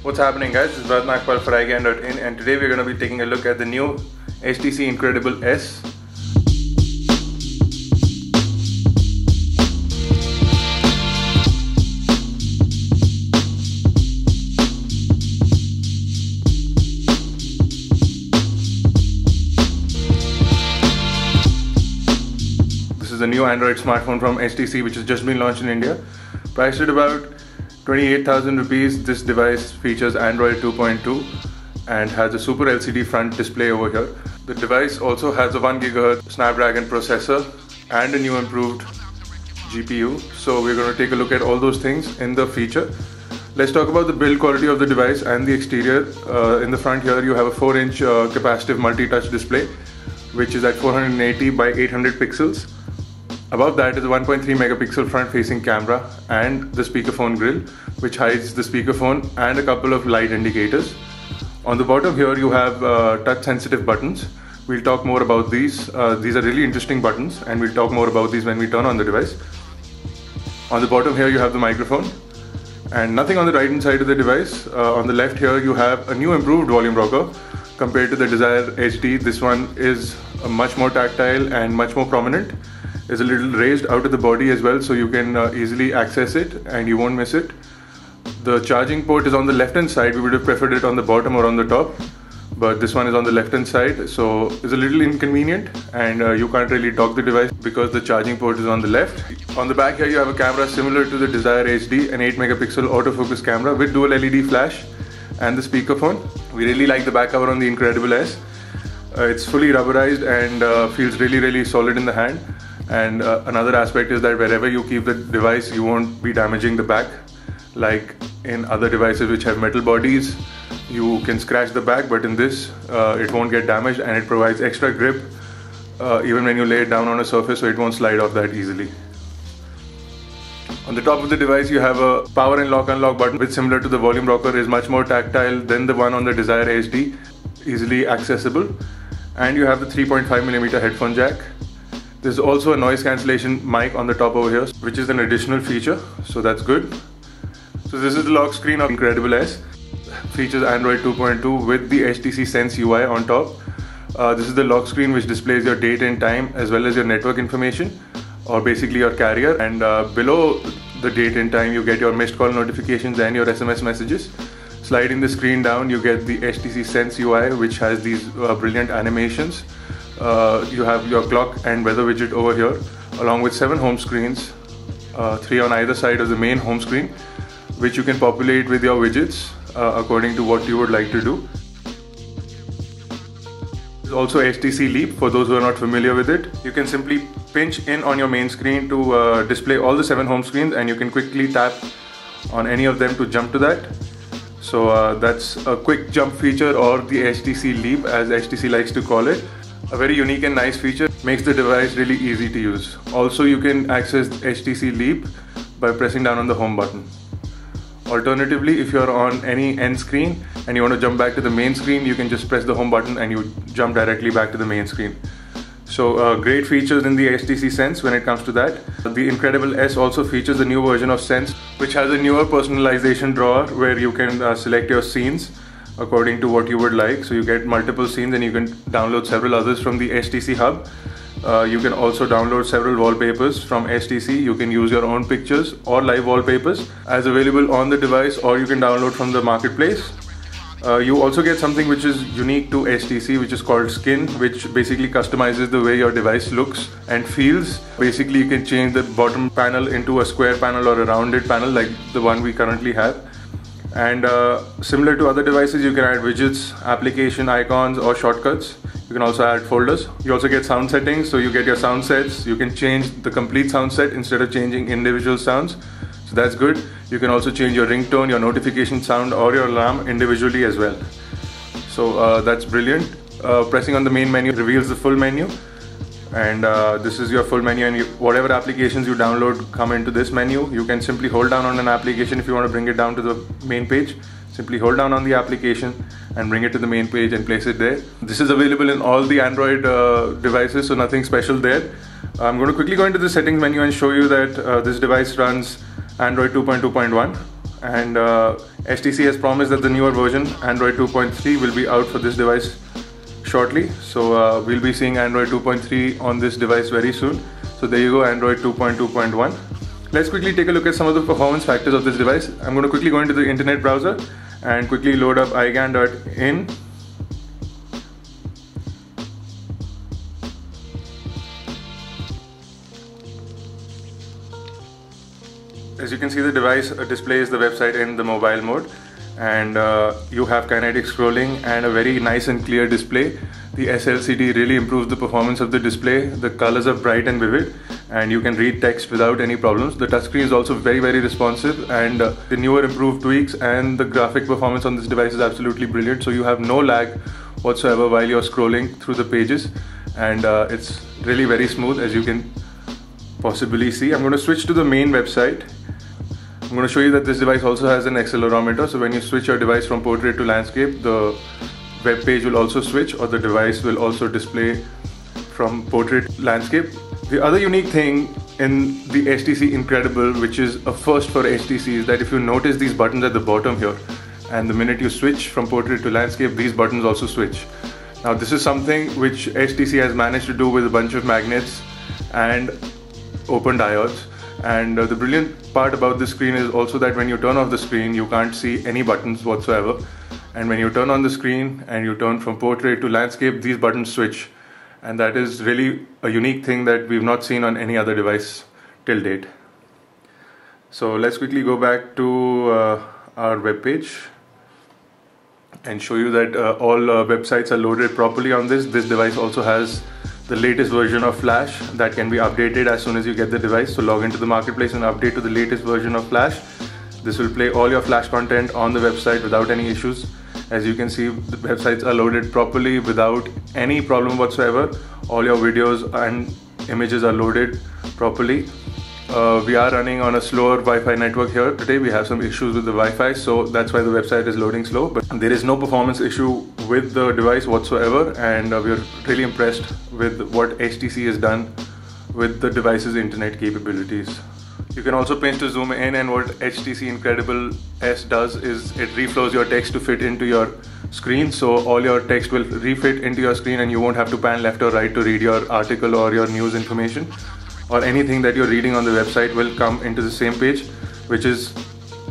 What's happening, guys? This is Bharat for iGyaan.in, and today we're going to be taking a look at the new HTC Incredible S. This is a new Android smartphone from HTC which has just been launched in India. Priced at about 28,000 rupees, this device features Android 2.2 and has a Super LCD front display over here. The device also has a 1 GHz Snapdragon processor and a new improved GPU. So we're going to take a look at all those things in the feature. Let's talk about the build quality of the device and the exterior. In the front here you have a 4-inch capacitive multi-touch display which is at 480 by 800 pixels. Above that is a 1.3 megapixel front-facing camera and the speakerphone grill, which hides the speakerphone and a couple of light indicators. On the bottom here you have touch-sensitive buttons. We'll talk more about these. These are really interesting buttons, and we'll talk more about these when we turn on the device. On the bottom here you have the microphone, and nothing on the right-hand side of the device. On the left here you have a new improved volume rocker compared to the Desire HD. This one is much more tactile and much more prominent. Is a little raised out of the body as well, so you can easily access it and you won't miss it. The charging port is on the left hand side. We would have preferred it on the bottom or on the top, but this one is on the left hand side, so it's a little inconvenient, and you can't really dock the device because the charging port is on the left. On the back here you have a camera similar to the Desire HD, an 8 megapixel autofocus camera with dual LED flash and the speakerphone. We really like the back cover on the Incredible S. It's fully rubberized and feels really solid in the hand. And another aspect is that wherever you keep the device, you won't be damaging the back like in other devices which have metal bodies. You can scratch the back, but in this it won't get damaged, and it provides extra grip even when you lay it down on a surface, so it won't slide off that easily. On the top of the device you have a power and lock-unlock button, which, similar to the volume rocker, is much more tactile than the one on the Desire HD, easily accessible. And you have the 3.5mm headphone jack. There's also a noise cancellation mic on the top over here, which is an additional feature, so that's good. So this is the lock screen of Incredible S. Features Android 2.2 with the Htc Sense Ui on top. This is the lock screen which displays your date and time as well as your network information, or basically your carrier. And below the date and time you get your missed call notifications and your SMS messages. Sliding the screen down you get the Htc Sense Ui, which has these brilliant animations. You have your clock and weather widget over here, along with 7 home screens, 3 on either side of the main home screen, which you can populate with your widgets according to what you would like to do. There's also HTC Leap, for those who are not familiar with it. You can simply pinch in on your main screen to display all the 7 home screens, and you can quickly tap on any of them to jump to that. So that's a quick jump feature, or the HTC Leap as HTC likes to call it. A very unique and nice feature, makes the device really easy to use. Also, you can access HTC Leap by pressing down on the home button. Alternatively, if you're on any end screen and you want to jump back to the main screen, you can just press the home button and you jump directly back to the main screen. So great features in the HTC Sense when it comes to that. The Incredible S also features a new version of Sense, which has a newer personalization drawer where you can select your scenes according to what you would like. So you get multiple scenes, and you can download several others from the HTC Hub. You can also download several wallpapers from HTC. You can use your own pictures or live wallpapers as available on the device, or you can download from the marketplace. You also get something which is unique to HTC, which is called Skin, which basically customizes the way your device looks and feels. Basically you can change the bottom panel into a square panel or a rounded panel like the one we currently have. And similar to other devices, you can add widgets, application icons, or shortcuts. You can also add folders. You also get sound settings, so you get your sound sets. You can change the complete sound set instead of changing individual sounds, so that's good. You can also change your ringtone, your notification sound, or your alarm individually as well. So that's brilliant. Pressing on the main menu reveals the full menu. And this is your full menu, and whatever applications you download come into this menu. You can simply hold down on an application if you want to bring it down to the main page. Simply hold down on the application and bring it to the main page and place it there. This is available in all the Android devices, so nothing special there. I'm going to quickly go into the settings menu and show you that this device runs Android 2.2.1. and HTC has promised that the newer version, Android 2.3, will be out for this device shortly. So we'll be seeing Android 2.3 on this device very soon. So there you go, Android 2.2.1. Let's quickly take a look at some of the performance factors of this device. I'm going to quickly go into the internet browser and quickly load up iGyaan.in. As you can see, the device displays the website in the mobile mode, and you have kinetic scrolling and a very nice and clear display. The SLCD really improves the performance of the display. The colors are bright and vivid, and you can read text without any problems. The touchscreen is also very responsive, and the newer improved tweaks and the graphic performance on this device is absolutely brilliant. So you have no lag whatsoever while you're scrolling through the pages, and it's really very smooth, as you can possibly see. I'm going to switch to the main website. I'm going to show you that this device also has an accelerometer, so when you switch your device from portrait to landscape, the web page will also switch, or the device will also display from portrait landscape. The other unique thing in the HTC Incredible, which is a first for HTC, is that if you notice these buttons at the bottom here, and the minute you switch from portrait to landscape, these buttons also switch. Now this is something which HTC has managed to do with a bunch of magnets and open diodes. And the brilliant part about this screen is also that when you turn off the screen, you can't see any buttons whatsoever. And when you turn on the screen and you turn from portrait to landscape, these buttons switch. And that is really a unique thing that we've not seen on any other device till date. So let's quickly go back to our web page and show you that all websites are loaded properly on this. This device also has the latest version of Flash that can be updated as soon as you get the device. So log into the marketplace and update to the latest version of Flash. This will play all your Flash content on the website without any issues. As you can see, the websites are loaded properly without any problem whatsoever. All your videos and images are loaded properly. We are running on a slower Wi-Fi network here today. We have some issues with the Wi-Fi, so that's why the website is loading slow. But there is no performance issue with the device whatsoever, and we're really impressed with what HTC has done with the device's internet capabilities. You can also pinch to zoom in, and what HTC Incredible S does is it reflows your text to fit into your screen. So all your text will refit into your screen, and you won't have to pan left or right to read your article or your news information, or anything that you're reading on the website will come into the same page, which is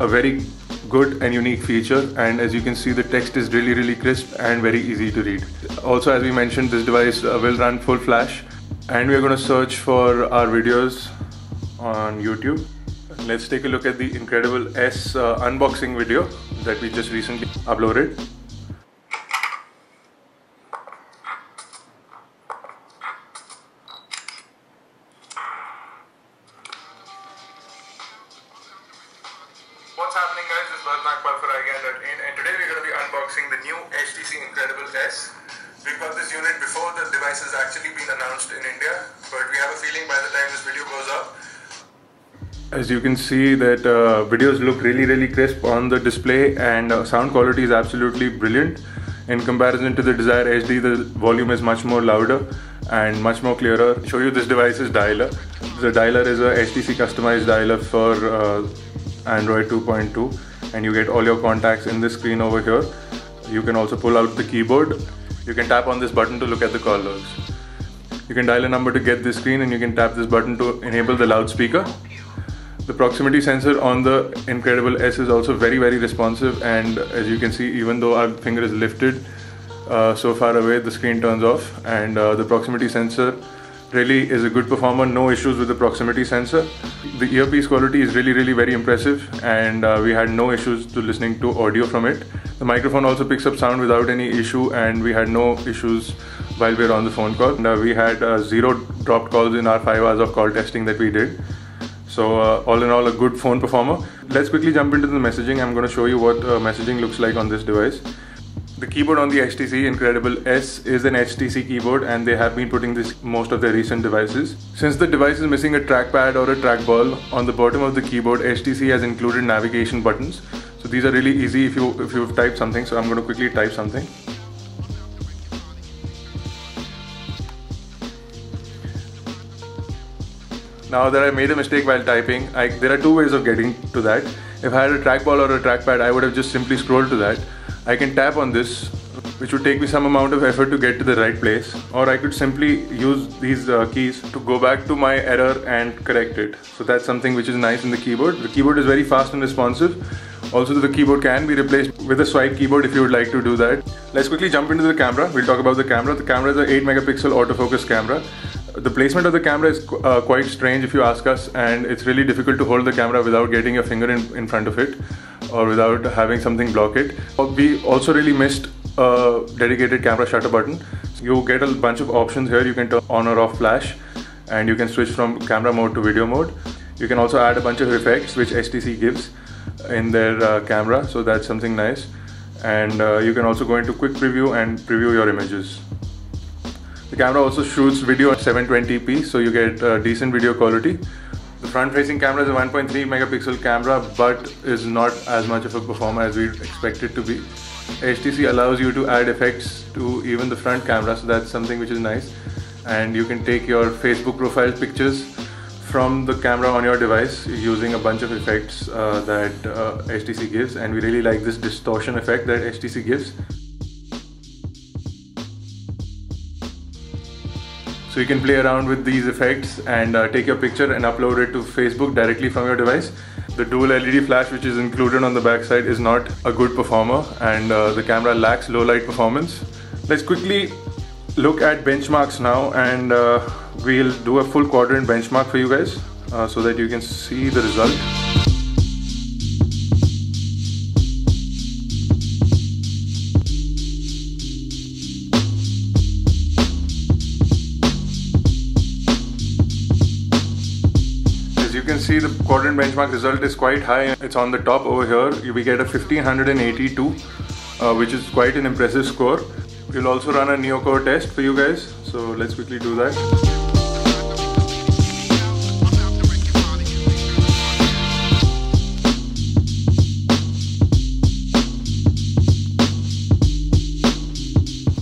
a very good and unique feature. And as you can see, the text is really crisp and very easy to read. Also, as we mentioned, this device will run full flash, and we're going to search for our videos on YouTube. Let's take a look at the Incredible S unboxing video that we just recently uploaded. What's happening, guys? This is for iGyaan.in, and today we're going to be unboxing the new HTC Incredible S. We've got this unit before the device has actually been announced in India, but we have a feeling by the time this video goes up. As you can see that videos look really crisp on the display, and sound quality is absolutely brilliant. In comparison to the Desire HD, the volume is much more louder and much more clearer. I'll show you this device's dialer. The dialer is a HTC customized dialer for Android 2.2, and you get all your contacts in this screen over here. You can also pull out the keyboard. You can tap on this button to look at the call logs. You can dial a number to get this screen, and you can tap this button to enable the loudspeaker. The proximity sensor on the Incredible S is also very responsive, and as you can see, even though our finger is lifted so far away, the screen turns off. And the proximity sensor really is a good performer. No issues with the proximity sensor. The earpiece quality is really very impressive, and we had no issues to listening to audio from it. The microphone also picks up sound without any issue, and we had no issues while we were on the phone call. And we had 0 dropped calls in our 5 hours of call testing that we did. So all in all, a good phone performer. Let's quickly jump into the messaging. I'm going to show you what messaging looks like on this device. The keyboard on the HTC Incredible S is an HTC keyboard, and they have been putting this most of their recent devices. Since the device is missing a trackpad or a trackball, on the bottom of the keyboard, HTC has included navigation buttons. So these are really easy if you've typed something. So I'm going to quickly type something. Now that I made a mistake while typing, there are 2 ways of getting to that. If I had a trackball or a trackpad, I would have just simply scrolled to that. I can tap on this, which would take me some amount of effort to get to the right place, or I could simply use these keys to go back to my error and correct it. So that's something which is nice in the keyboard. The keyboard is very fast and responsive. Also, the keyboard can be replaced with a swipe keyboard if you would like to do that. Let's quickly jump into the camera. We'll talk about the camera. The camera is an 8 megapixel autofocus camera. The placement of the camera is quite strange if you ask us, and it's really difficult to hold the camera without getting your finger in front of it or without having something block it. We also really missed a dedicated camera shutter button. You get a bunch of options here. You can turn on or off flash, and you can switch from camera mode to video mode. You can also add a bunch of effects which HTC gives in their camera, so that's something nice. And you can also go into quick preview and preview your images. The camera also shoots video at 720p, so you get decent video quality. The front-facing camera is a 1.3 megapixel camera, but is not as much of a performer as we'd expect it to be. HTC allows you to add effects to even the front camera, so that's something which is nice. And you can take your Facebook profile pictures from the camera on your device using a bunch of effects that HTC gives, and we really like this distortion effect that HTC gives. So you can play around with these effects and take your picture and upload it to Facebook directly from your device. The dual LED flash which is included on the back side is not a good performer, and the camera lacks low light performance. Let's quickly look at benchmarks now, and we'll do a full quadrant benchmark for you guys so that you can see the result. As you can see, the quadrant benchmark result is quite high. It's on the top over here. We get a 1582, which is quite an impressive score. We'll also run a NeoCore test for you guys, so let's quickly do that.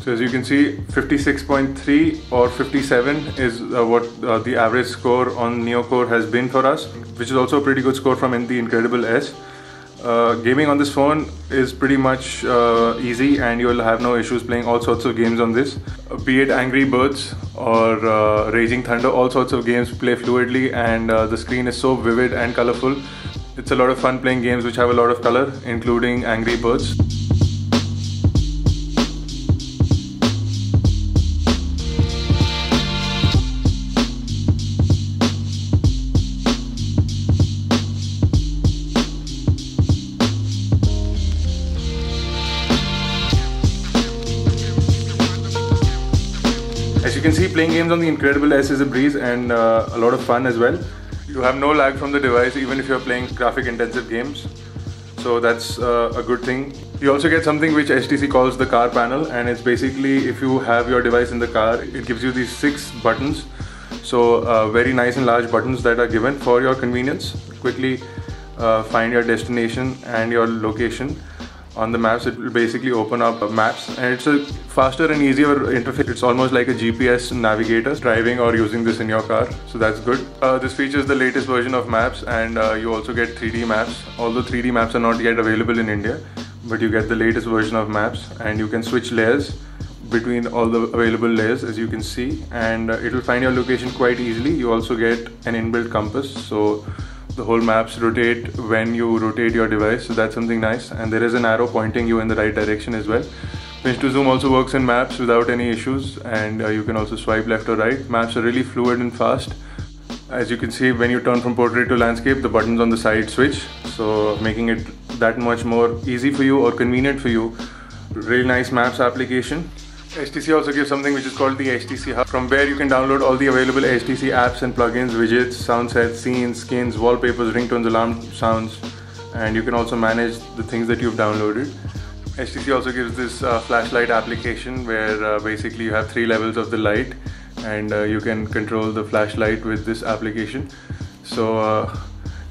So as you can see, 56.3 or 57 is what the average score on NeoCore has been for us, which is also a pretty good score from the Incredible S. Gaming on this phone is pretty much easy, and you'll have no issues playing all sorts of games on this. Be it Angry Birds or Raging Thunder, all sorts of games play fluidly, and the screen is so vivid and colorful. It's a lot of fun playing games which have a lot of color, including Angry Birds. As you can see, playing games on the Incredible S is a breeze and a lot of fun as well. You have no lag from the device even if you're playing graphic intensive games, so that's a good thing. You also get something which HTC calls the car panel, and it's basically, if you have your device in the car, it gives you these 6 buttons. So very nice and large buttons that are given for your convenience. Quickly find your destination and your location. On the maps, it will basically open up maps, and it's a faster and easier interface. It's almost like a GPS navigator, driving or using this in your car, so that's good. This features the latest version of maps, and you also get 3D maps. Although 3D maps are not yet available in India, but you get the latest version of maps, and you can switch layers between all the available layers, as you can see, and it will find your location quite easily. You also get an inbuilt compass, so the whole maps rotate when you rotate your device, so that's something nice. And there is an arrow pointing you in the right direction as well. Pinch to zoom also works in maps without any issues, and you can also swipe left or right. Maps are really fluid and fast. As you can see, when you turn from portrait to landscape, the buttons on the side switch, so making it that much more easy for you or convenient for you. Really nice maps application. HTC also gives something which is called the HTC Hub, from where you can download all the available HTC apps and plugins, widgets, sound sets, scenes, skins, wallpapers, ringtones, alarm sounds, and you can also manage the things that you've downloaded. HTC also gives this flashlight application where basically you have 3 levels of the light, and you can control the flashlight with this application. So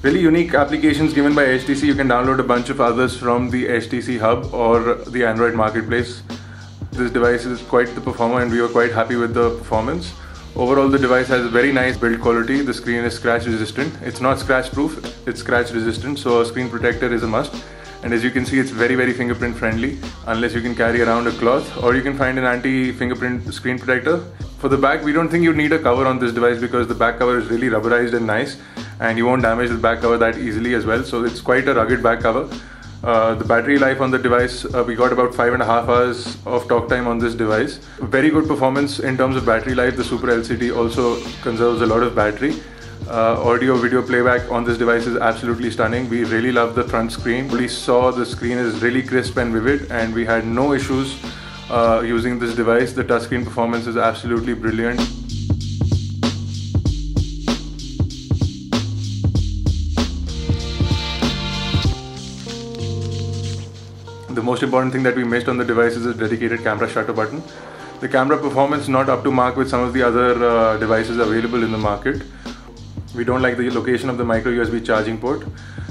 really unique applications given by HTC. You can download a bunch of others from the HTC Hub or the Android marketplace. This device is quite the performer, and we were quite happy with the performance. Overall, the device has a very nice build quality. The screen is scratch resistant. It's not scratch proof, it's scratch resistant, so a screen protector is a must. And as you can see, it's very fingerprint friendly, unless you can carry around a cloth, or you can find an anti-fingerprint screen protector. For the back, we don't think you need a cover on this device because the back cover is really rubberized and nice, and you won't damage the back cover that easily as well. So it's quite a rugged back cover. The battery life on the device, we got about 5.5 hours of talk time on this device. Very good performance in terms of battery life. The Super LCD also conserves a lot of battery. Audio video playback on this device is absolutely stunning. We really love the front screen. We saw the screen is really crisp and vivid, and we had no issues using this device. The touchscreen performance is absolutely brilliant. The most important thing that we missed on the device is a dedicated camera shutter button. The camera performance not up to mark with some of the other devices available in the market. We don't like the location of the micro USB charging port.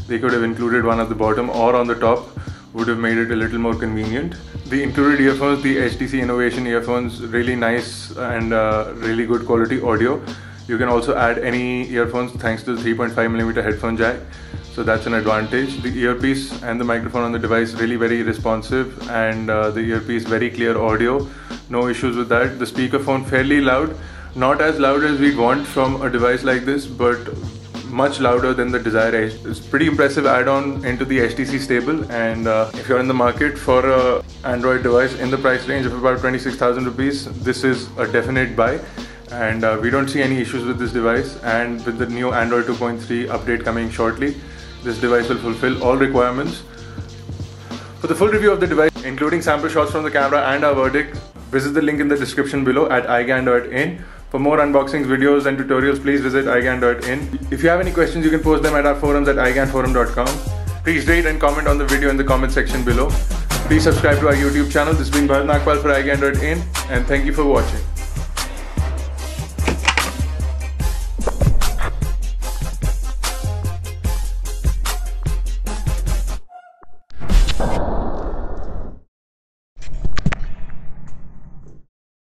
They could have included one at the bottom or on the top, would have made it a little more convenient. The included earphones, the HTC Innovation earphones, really nice and really good quality audio. You can also add any earphones thanks to the 3.5mm headphone jack. So that's an advantage. The earpiece and the microphone on the device really very responsive, and the earpiece very clear audio. No issues with that. The speakerphone fairly loud. Not as loud as we'd want from a device like this, but much louder than the Desire Edge. It's pretty impressive add-on into the HTC stable, and if you're in the market for an Android device in the price range of about 26,000 rupees, this is a definite buy. And we don't see any issues with this device, and with the new Android 2.3 update coming shortly, this device will fulfill all requirements. For the full review of the device, including sample shots from the camera and our verdict, visit the link in the description below at iGyaan.in. For more unboxings, videos and tutorials, please visit iGyaan.in. If you have any questions, you can post them at our forums at igyaanforum.com. Please rate and comment on the video in the comment section below. Please subscribe to our YouTube channel. This has been Bharat Nagpal for iGyaan.in, and thank you for watching.